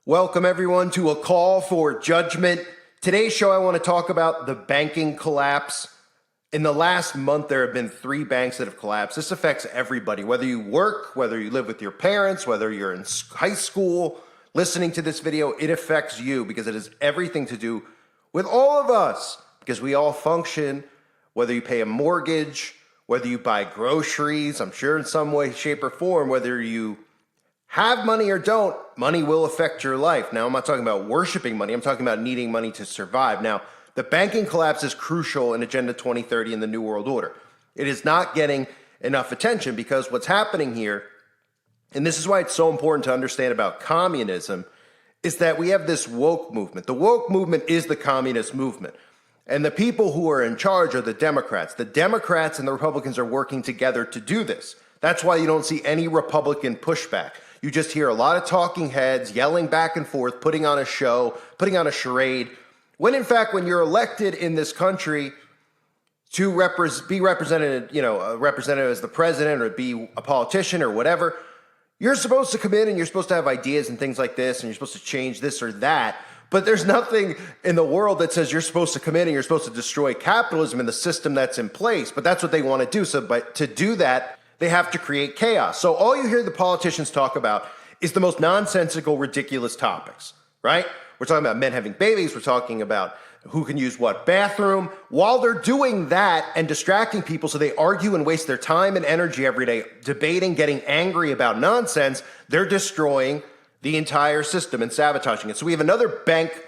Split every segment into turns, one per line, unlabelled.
Welcome everyone to A Call for Judgment. Today's show I want to talk about the banking collapse. In the last month, there have been 3 banks that have collapsed. This affects everybody, whether you work, whether you live with your parents, whether you're in high school, listening to this video, it affects you because it has everything to do with all of us, because we all function, whether you pay a mortgage, whether you buy groceries, I'm sure in some way, shape, or form, whether you have money or don't, money will affect your life. Now, I'm not talking about worshiping money. I'm talking about needing money to survive. Now, the banking collapse is crucial in Agenda 2030 in the New World Order. It is not getting enough attention because what's happening here, and this is why it's so important to understand about communism, is that we have this woke movement. The woke movement is the communist movement. And the people who are in charge are the Democrats. The Democrats and the Republicans are working together to do this. That's why you don't see any Republican pushback. You just hear a lot of talking heads yelling back and forth, putting on a show, putting on a charade, when in fact, when you're elected in this country to be represented, a representative as the president or be a politician or whatever, you're supposed to come in and you're supposed to have ideas and things like this, and you're supposed to change this or that. But there's nothing in the world that says you're supposed to come in and you're supposed to destroy capitalism and the system that's in place. But that's what they want to do. So, but to do that, they have to create chaos. So all you hear the politicians talk about is the most nonsensical, ridiculous topics, right? We're talking about men having babies. We're talking about who can use what bathroom. While they're doing that and distracting people so they argue and waste their time and energy every day debating, getting angry about nonsense, they're destroying the entire system and sabotaging it. So we have another bank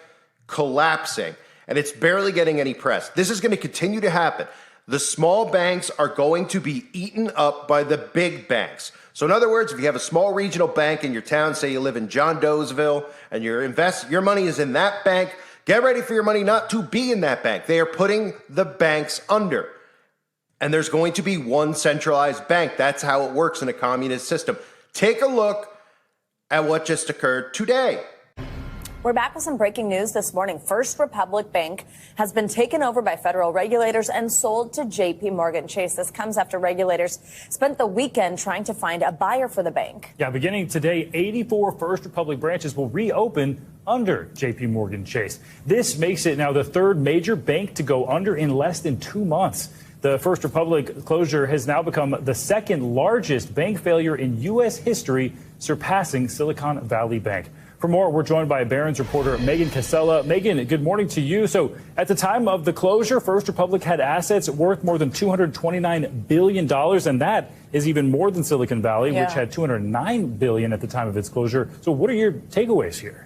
collapsing, and it's barely getting any press. This is going to continue to happen. The small banks are going to be eaten up by the big banks. So in other words, if you have a small regional bank in your town, say you live in John Doesville, and your money is in that bank, get ready for your money not to be in that bank. They are putting the banks under. And there's going to be one centralized bank. That's how it works in a communist system. Take a look at what just occurred today.
We're back with some breaking news this morning. First Republic Bank has been taken over by federal regulators and sold to JP Morgan Chase. This comes after regulators spent the weekend trying to find a buyer for the bank.
Yeah, beginning today, 84 First Republic branches will reopen under JP Morgan Chase. This makes it now the 3rd major bank to go under in less than 2 months. The First Republic closure has now become the 2nd largest bank failure in U.S. history, surpassing Silicon Valley Bank. For more, we're joined by Barron's reporter Megan Casella. Megan, good morning to you. So at the time of the closure, First Republic had assets worth more than $229 billion, and that is even more than Silicon Valley, which had $209 billion at the time of its closure. So what are your takeaways here?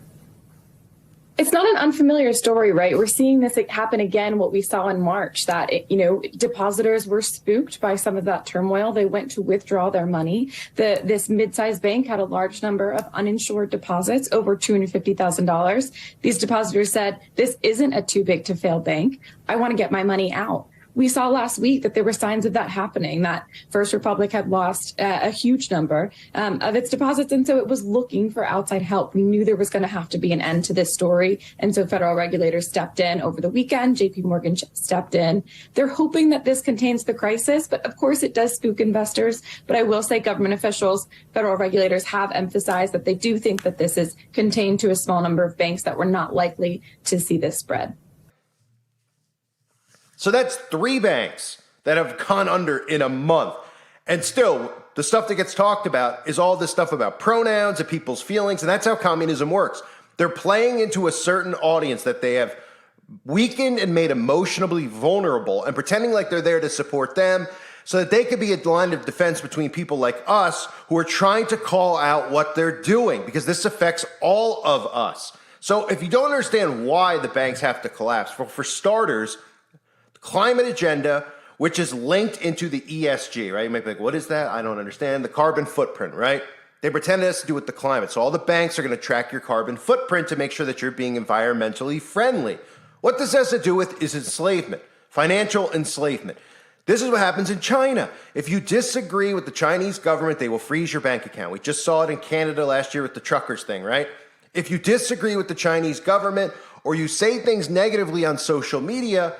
It's not an unfamiliar story, right? We're seeing this happen again, what we saw in March, that, depositors were spooked by some of that turmoil. They went to withdraw their money. This mid-sized bank had a large number of uninsured deposits, over $250,000. These depositors said, this isn't a too big to fail bank. I want to get my money out. We saw last week that there were signs of that happening, that First Republic had lost a huge number of its deposits. And so it was looking for outside help. We knew there was going to have to be an end to this story. And so federal regulators stepped in over the weekend. JP Morgan stepped in. They're hoping that this contains the crisis. But of course, it does spook investors. But I will say government officials, federal regulators have emphasized that they do think that this is contained to a small number of banks that were not likely to see this spread.
So that's 3 banks that have gone under in a month. And still, the stuff that gets talked about is all this stuff about pronouns and people's feelings. And that's how communism works. They're playing into a certain audience that they have weakened and made emotionally vulnerable and pretending like they're there to support them so that they could be a line of defense between people like us who are trying to call out what they're doing, because this affects all of us. So if you don't understand why the banks have to collapse, well, for starters, climate agenda, which is linked into the ESG, right? You might be like, what is that? I don't understand. The carbon footprint, right? They pretend it has to do with the climate. So all the banks are going to track your carbon footprint to make sure that you're being environmentally friendly. What this has to do with is enslavement, financial enslavement. This is what happens in China. If you disagree with the Chinese government, they will freeze your bank account. We just saw it in Canada last year with the truckers thing, right? If you disagree with the Chinese government or you say things negatively on social media,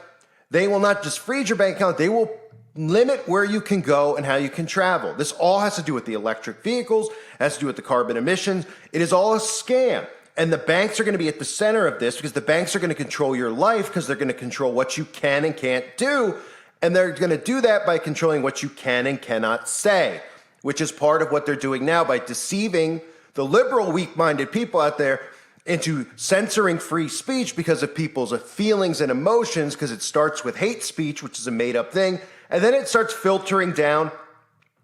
they will not just freeze your bank account, they will limit where you can go and how you can travel. This all has to do with the electric vehicles, has to do with the carbon emissions. It is all a scam. And the banks are going to be at the center of this because the banks are going to control your life because they're going to control what you can and can't do. And they're going to do that by controlling what you can and cannot say, which is part of what they're doing now by deceiving the liberal, weak-minded people out there into censoring free speech because of people's feelings and emotions, because it starts with hate speech, which is a made-up thing, and then it starts filtering down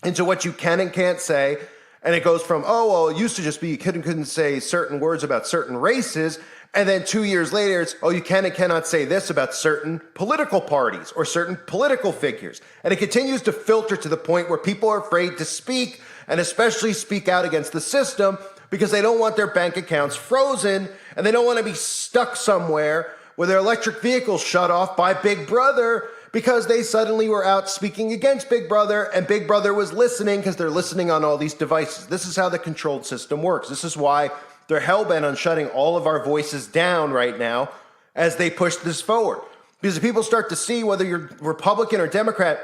into what you can and can't say. And it goes from, oh, well, it used to just be you couldn't say certain words about certain races. And then 2 years later, it's, oh, you can and cannot say this about certain political parties or certain political figures. And it continues to filter to the point where people are afraid to speak, and especially speak out against the system, because they don't want their bank accounts frozen, and they don't want to be stuck somewhere where their electric vehicles shut off by Big Brother because they suddenly were out speaking against Big Brother, and Big Brother was listening because they're listening on all these devices. This is how the controlled system works. This is why they're hell-bent on shutting all of our voices down right now as they push this forward. Because if people start to see, whether you're Republican or Democrat,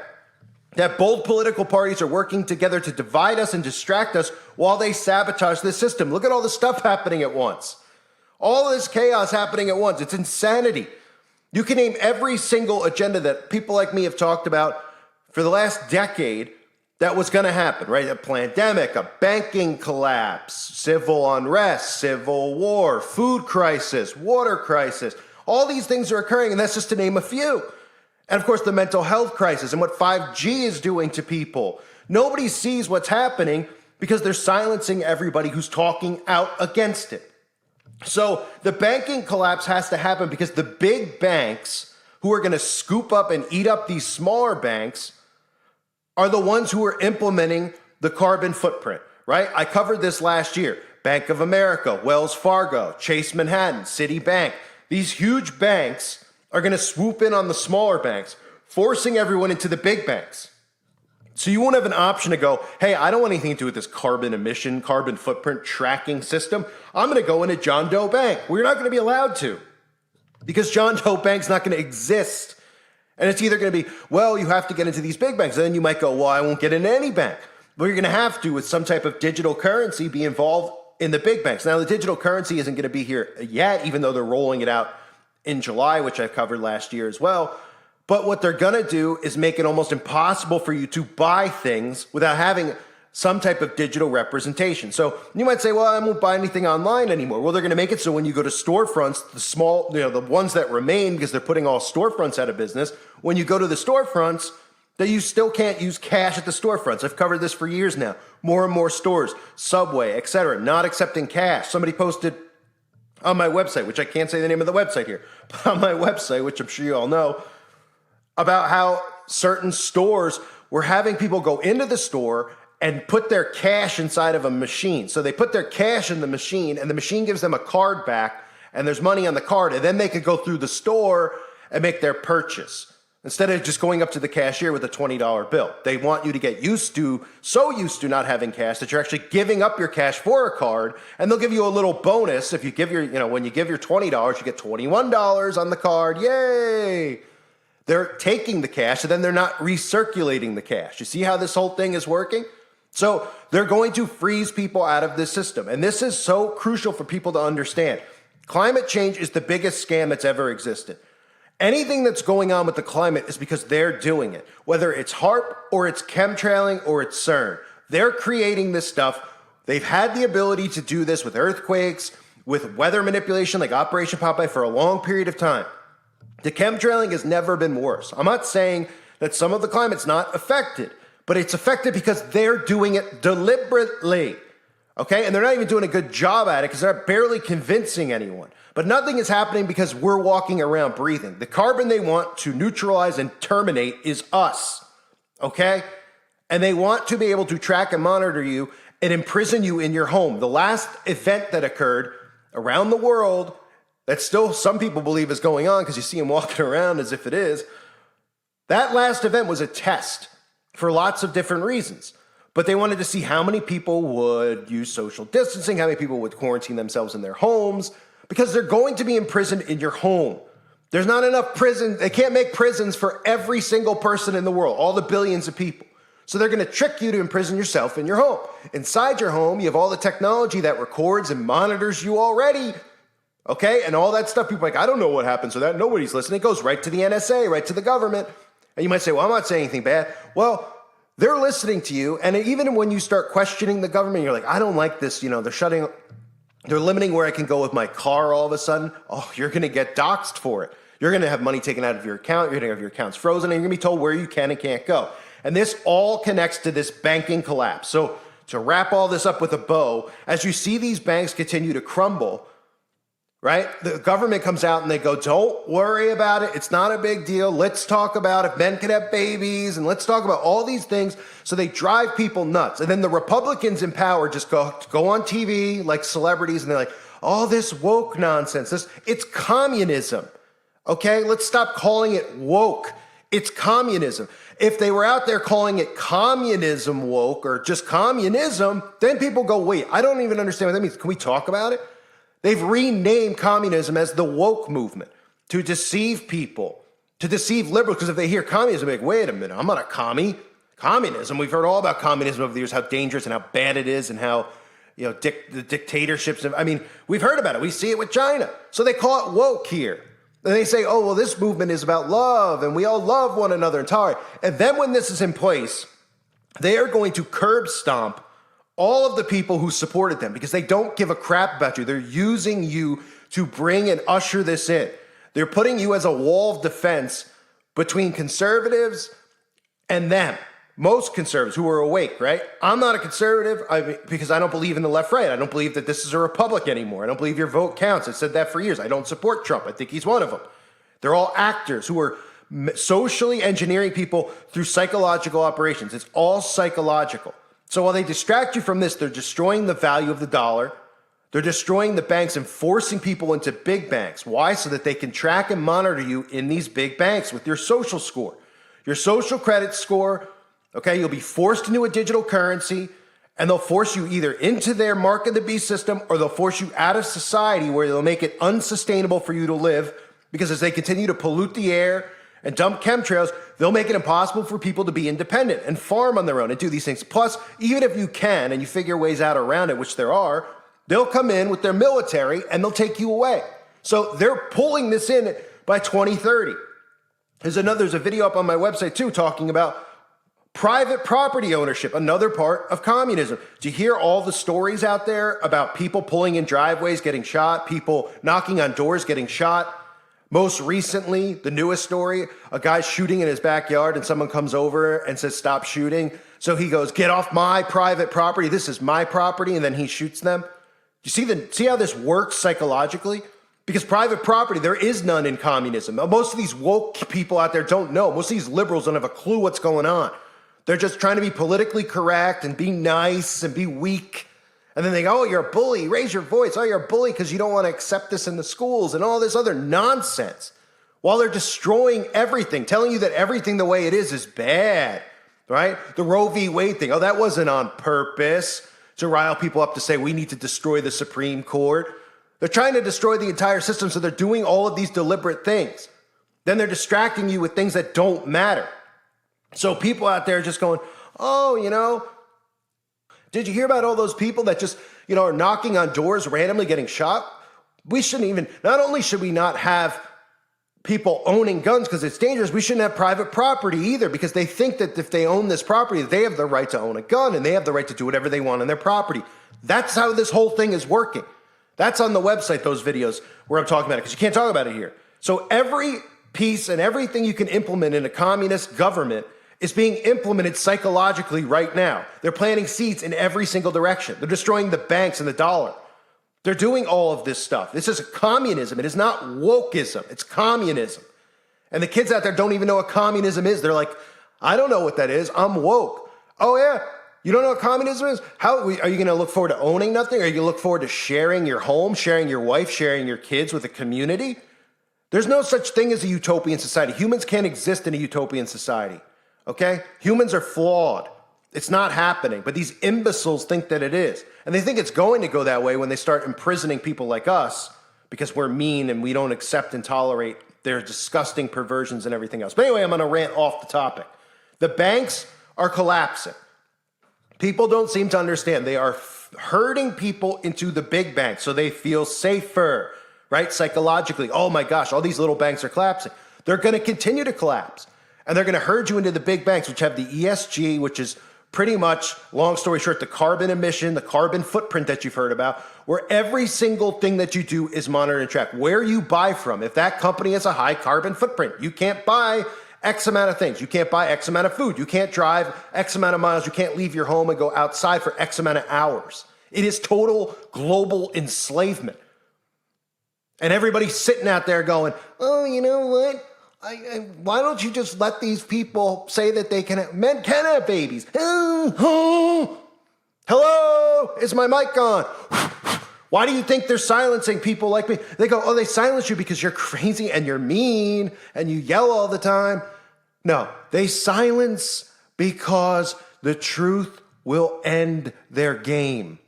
that both political parties are working together to divide us and distract us while they sabotage the system. Look at all the stuff happening at once. All this chaos happening at once. It's insanity. You can name every single agenda that people like me have talked about for the last decade that was going to happen, right? A pandemic, a banking collapse, civil unrest, civil war, food crisis, water crisis. All these things are occurring, and that's just to name a few. And of course, the mental health crisis and what 5G is doing to people. Nobody sees what's happening because they're silencing everybody who's talking out against it. So the banking collapse has to happen because the big banks who are going to scoop up and eat up these smaller banks are the ones who are implementing the carbon footprint, right? I covered this last year. Bank of America, Wells Fargo, Chase Manhattan, Citibank. These huge banks are going to swoop in on the smaller banks, forcing everyone into the big banks. So you won't have an option to go, hey, I don't want anything to do with this carbon footprint tracking system. I'm going to go into John Doe Bank. Well, you're not going to be allowed to, because John Doe Bank's not going to exist. And it's either going to be, well, you have to get into these big banks. And then you might go, well, I won't get into any bank. But you're going to have to, with some type of digital currency, be involved in the big banks. Now, the digital currency isn't going to be here yet, even though they're rolling it out in July, which I covered last year as well. But what they're going to do is make it almost impossible for you to buy things without having some type of digital representation. So you might say, well, I won't buy anything online anymore. Well, they're going to make it so when you go to storefronts, the small, the ones that remain, because they're putting all storefronts out of business, when you go to the storefronts, that you still can't use cash at the storefronts. I've covered this for years now. More and more stores, Subway, etc., not accepting cash. Somebody posted on my website, which I can't say the name of the website here, but on my website, which I'm sure you all know, about how certain stores were having people go into the store and put their cash inside of a machine. So they put their cash in the machine, and the machine gives them a card back, and there's money on the card, and then they could go through the store and make their purchase, instead of just going up to the cashier with a $20 bill. They want you to get so used to not having cash that you're actually giving up your cash for a card, and they'll give you a little bonus. If you give when you give your $20, you get $21 on the card. Yay! They're taking the cash, and then they're not recirculating the cash. You see how this whole thing is working? So they're going to freeze people out of this system. And this is so crucial for people to understand. Climate change is the biggest scam that's ever existed. Anything that's going on with the climate is because they're doing it. Whether it's HARP or it's chemtrailing or it's CERN. They're creating this stuff. They've had the ability to do this with earthquakes, with weather manipulation like Operation Popeye for a long period of time. The chemtrailing has never been worse. I'm not saying that some of the climate's not affected, but it's affected because they're doing it deliberately, okay? And they're not even doing a good job at it because they're barely convincing anyone. But nothing is happening because we're walking around breathing. The carbon they want to neutralize and terminate is us, okay? And they want to be able to track and monitor you and imprison you in your home. The last event that occurred around the world that still some people believe is going on because you see them walking around as if it is, that last event was a test for lots of different reasons. But they wanted to see how many people would use social distancing, how many people would quarantine themselves in their homes, because they're going to be imprisoned in your home. There's not enough prison. They can't make prisons for every single person in the world, all the billions of people. So they're going to trick you to imprison yourself in your home. Inside your home, you have all the technology that records and monitors you already. Okay? And all that stuff, people are like, I don't know what happens to that. Nobody's listening. It goes right to the NSA, right to the government. And you might say, well, I'm not saying anything bad. Well, they're listening to you. And even when you start questioning the government, you're like, I don't like this. They're limiting where I can go with my car all of a sudden. Oh, you're going to get doxxed for it. You're going to have money taken out of your account. You're going to have your accounts frozen, and you're going to be told where you can and can't go. And this all connects to this banking collapse. So to wrap all this up with a bow, as you see these banks continue to crumble, right? The government comes out and they go, don't worry about it. It's not a big deal. Let's talk about if men can have babies, and let's talk about all these things. So they drive people nuts. And then the Republicans in power just go on TV like celebrities, and they're like, all this woke nonsense. It's communism. Okay? Let's stop calling it woke. It's communism. If they were out there calling it communism woke or just communism, then people go, wait, I don't even understand what that means. Can we talk about it? They've renamed communism as the woke movement to deceive people, to deceive liberals, because if they hear communism, they're like, wait a minute, I'm not a commie. Communism, we've heard all about communism over the years, how dangerous and how bad it is and how, the dictatorships. We've heard about it. We see it with China. So they call it woke here. And they say, oh, well, this movement is about love and we all love one another and tolerate. And then when this is in place, they are going to curb stomp all of the people who supported them because they don't give a crap about you. They're using you to bring and usher this in. They're putting you as a wall of defense between conservatives and them. Most conservatives who are awake, right? I'm not a conservative because I don't believe in the left-right. I don't believe that this is a republic anymore. I don't believe your vote counts. I've said that for years. I don't support Trump. I think he's one of them. They're all actors who are socially engineering people through psychological operations. It's all psychological. So while they distract you from this, they're destroying the value of the dollar. They're destroying the banks and forcing people into big banks. Why? So that they can track and monitor you in these big banks with your social score, your social credit score. Okay, you'll be forced into a digital currency, and they'll force you either into their mark of the beast system or they'll force you out of society where they'll make it unsustainable for you to live, because as they continue to pollute the air and dump chemtrails, they'll make it impossible for people to be independent and farm on their own and do these things. Plus, even if you can and you figure ways out around it, which there are, they'll come in with their military and they'll take you away. So they're pulling this in by 2030. There's a video up on my website too talking about private property ownership, another part of communism. Do you hear all the stories out there about people pulling in driveways, getting shot, people knocking on doors, getting shot? Most recently, the newest story, a guy shooting in his backyard and someone comes over and says, stop shooting. So he goes, get off my private property. This is my property. And then he shoots them. You see how this works psychologically? Because private property, there is none in communism. Most of these woke people out there don't know. Most of these liberals don't have a clue what's going on. They're just trying to be politically correct and be nice and be weak. And then they go, oh, you're a bully. Raise your voice. Oh, you're a bully because you don't want to accept this in the schools and all this other nonsense. While they're destroying everything, telling you that everything the way it is bad, right? The Roe v. Wade thing. Oh, that wasn't on purpose to rile people up to say we need to destroy the Supreme Court. They're trying to destroy the entire system, so they're doing all of these deliberate things. Then they're distracting you with things that don't matter. So people out there are just going, oh, did you hear about all those people that just, are knocking on doors, randomly getting shot? We shouldn't even, not only should we not have people owning guns because it's dangerous, we shouldn't have private property either, because they think that if they own this property, they have the right to own a gun and they have the right to do whatever they want on their property. That's how this whole thing is working. That's on the website, those videos where I'm talking about it, because you can't talk about it here. So every piece and everything you can implement in a communist government is being implemented psychologically right now. They're planting seeds in every single direction. They're destroying the banks and the dollar. They're doing all of this stuff. This is communism. It is not wokeism. It's communism. And the kids out there don't even know what communism is. They're like, I don't know what that is. I'm woke. Oh, yeah? You don't know what communism is? How are you going to look forward to owning nothing? Are you going to look forward to sharing your home, sharing your wife, sharing your kids with a community? There's no such thing as a utopian society. Humans can't exist in a utopian society. Okay? Humans are flawed. It's not happening. But these imbeciles think that it is. And they think it's going to go that way when they start imprisoning people like us because we're mean and we don't accept and tolerate their disgusting perversions and everything else. But anyway, I'm going to rant off the topic. The banks are collapsing. People don't seem to understand. They are herding people into the big banks so they feel safer, right? Psychologically. Oh my gosh, all these little banks are collapsing. They're going to continue to collapse. And they're going to herd you into the big banks, which have the ESG, which is pretty much, long story short, the carbon emission, the carbon footprint that you've heard about, where every single thing that you do is monitored and tracked. Where you buy from, if that company has a high carbon footprint, you can't buy X amount of things. You can't buy X amount of food. You can't drive X amount of miles. You can't leave your home and go outside for X amount of hours. It is total global enslavement. And everybody's sitting out there going, oh, you know what? Why don't you just let these people say that men can have babies? Hello? Is my mic on? Why do you think they're silencing people like me? They go, oh, they silence you because you're crazy and you're mean and you yell all the time. No, they silence because the truth will end their game.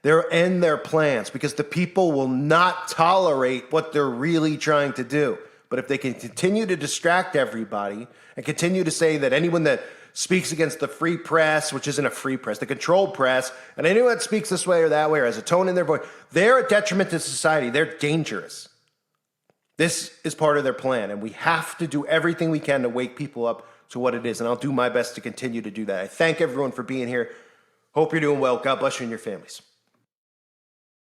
They'll end their plans because the people will not tolerate what they're really trying to do. But if they can continue to distract everybody and continue to say that anyone that speaks against the free press, which isn't a free press, the controlled press, and anyone that speaks this way or that way or has a tone in their voice, they're a detriment to society. They're dangerous. This is part of their plan, and we have to do everything we can to wake people up to what it is, and I'll do my best to continue to do that. I thank everyone for being here. Hope you're doing well. God bless you and your families.